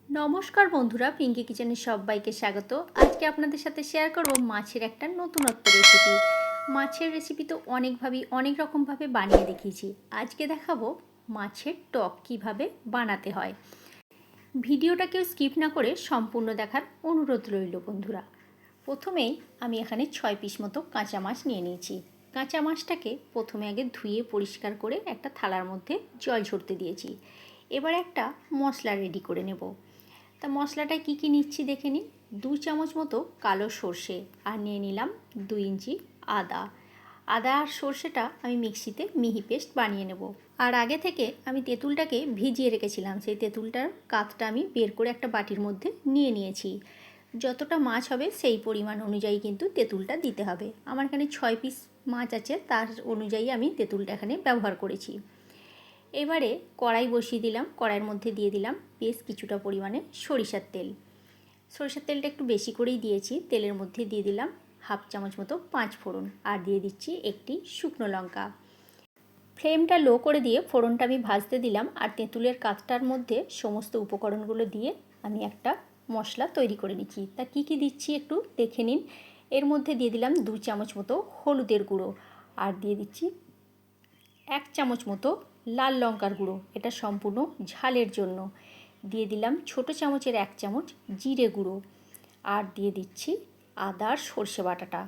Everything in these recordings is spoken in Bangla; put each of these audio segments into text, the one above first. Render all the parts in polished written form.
নমস্কার বন্ধুরা, পিঙ্কি কিচেনে সবাইকে স্বাগত। আজকে আপনাদের সাথে শেয়ার করব মাছের একটা নতুনত্ব রেসিপি। মাছের রেসিপি তো অনেক রকমভাবে বানিয়ে দেখিয়েছি। আজকে দেখাবো মাছের টক কিভাবে বানাতে হয়। ভিডিওটা কেউ স্কিপ না করে সম্পূর্ণ দেখার অনুরোধ রইল বন্ধুরা। প্রথমেই আমি এখানে 6 পিস মতো কাঁচা মাছ নিয়ে নিয়েছি। কাঁচা মাছটাকে প্রথমে আগে ধুয়ে পরিষ্কার করে একটা থালার মধ্যে জল ঝরতে দিয়েছি। এবার একটা মশলা রেডি করে নেব। তা মশলাটায় কী নিচ্ছি দেখে নিন। 2 চামচ মতো কালো সর্ষে আর নিয়ে নিলাম 2 ইঞ্চি আদা। আদা আর সর্ষেটা আমি মিক্সিতে মিহি পেস্ট বানিয়ে নেব। আর আগে থেকে আমি তেঁতুলটাকে ভিজিয়ে রেখেছিলাম। সেই তেঁতুলটার কাতটা আমি বের করে একটা বাটির মধ্যে নিয়ে নিয়েছি। যতটা মাছ হবে সেই পরিমাণ অনুযায়ী কিন্তু তেঁতুলটা দিতে হবে। আমার এখানে 6 পিস মাছ আছে, তার অনুযায়ী আমি তেঁতুলটা এখানে ব্যবহার করেছি। এবারে কড়াই বসিয়ে দিলাম। কড়াইয়ের মধ্যে দিয়ে দিলাম বেশ কিছুটা পরিমাণে সরিষার তেল। সরিষার তেলটা একটু বেশি করেই দিয়েছি। তেলের মধ্যে দিয়ে দিলাম 1/2 চামচ মতো 5 ফোড়ন আর দিয়ে দিচ্ছি একটি শুকনো লঙ্কা। ফ্লেমটা লো করে দিয়ে ফোড়নটা আমি ভাজতে দিলাম। আর তেঁতুলের কাতটার মধ্যে সমস্ত উপকরণগুলো দিয়ে আমি একটা মশলা তৈরি করে নিচ্ছি। তা কী দিচ্ছি একটু দেখে নিন। এর মধ্যে দিয়ে দিলাম 2 চামচ মতো হলুদের গুঁড়ো আর দিয়ে দিচ্ছি 1 চামচ মতো লাল লঙ্কার গুঁড়ো, এটা সম্পূর্ণ ঝালের জন্য। দিয়ে দিলাম ছোটো চামচের 1 চামচ জিরে গুঁড়ো আর দিয়ে দিচ্ছি আদা আর সর্ষে বাটাটা।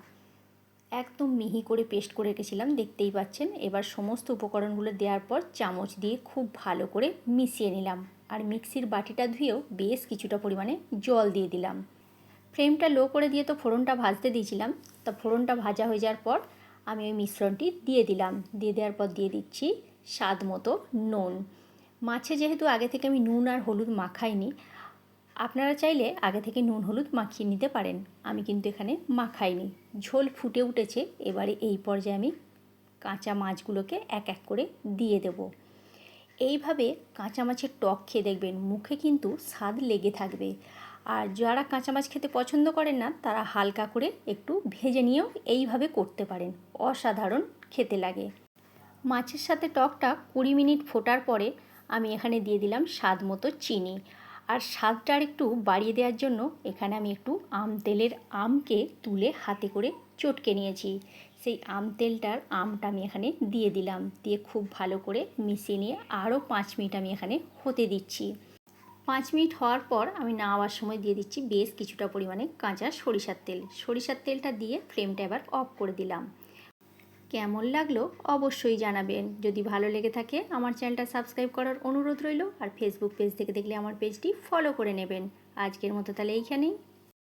একদম মিহি করে পেস্ট করে রেখেছিলাম, দেখতেই পাচ্ছেন। এবার সমস্ত উপকরণগুলো দেওয়ার পর চামচ দিয়ে খুব ভালো করে মিশিয়ে নিলাম। আর মিক্সির বাটিটা ধুয়েও বেশ কিছুটা পরিমাণে জল দিয়ে দিলাম। ফ্লেমটা লো করে দিয়ে তো ফোড়নটা ভাজতে দিয়েছিলাম। তা ফোড়নটা ভাজা হয়ে যাওয়ার পর আমি ওই মিশ্রণটি দিয়ে দিলাম। দিয়ে দেওয়ার পর দিয়ে দিচ্ছি স্বাদ মতো নুন। মাছে যেহেতু আগে থেকে আমি নুন আর হলুদ মাখাইনি, আপনারা চাইলে আগে থেকে নুন হলুদ মাখিয়ে নিতে পারেন। আমি কিন্তু এখানে মাখাইনি। ঝোল ফুটে উঠেছে। এবারে এই পর্যায়ে আমি কাঁচা মাছগুলোকে এক এক করে দিয়ে দেব। এইভাবে কাঁচা মাছের টক খেয়ে দেখবেন মুখে কিন্তু স্বাদ লেগে থাকবে। আর যারা কাঁচা মাছ খেতে পছন্দ করেন না, তারা হালকা করে একটু ভেজে নিয়েও এইভাবে করতে পারেন। অসাধারণ খেতে লাগে। মাছের সাথে টকটা 20 মিনিট ফোটার পরে আমি এখানে দিয়ে দিলাম স্বাদ মতো চিনি। আর স্বাদটা আর একটু বাড়িয়ে দেওয়ার জন্য এখানে আমি একটু আমকে তুলে হাতে করে চটকে নিয়েছি। সেই আমটা আমি এখানে দিয়ে দিলাম। দিয়ে খুব ভালো করে মিশিয়ে নিয়ে আরও 5 মিনিট আমি এখানে হতে দিচ্ছি। 5 মিনিট হওয়ার পর আমি নামাবার সময় দিয়ে দিচ্ছি বেশ কিছুটা পরিমাণে কাঁচা সরিষার তেল। সরিষার তেলটা দিয়ে ফ্লেমটা এবার অফ করে দিলাম। কেমন লাগলো অবশ্যই জানাবেন। যদি ভালো লেগে থাকে আমার চ্যানেলটা সাবস্ক্রাইব করার অনুরোধ রইল। আর ফেসবুক পেজ থেকে দেখলে আমার পেজটি ফলো করে নেবেন। আজকের মতো তাহলে এইখানেই।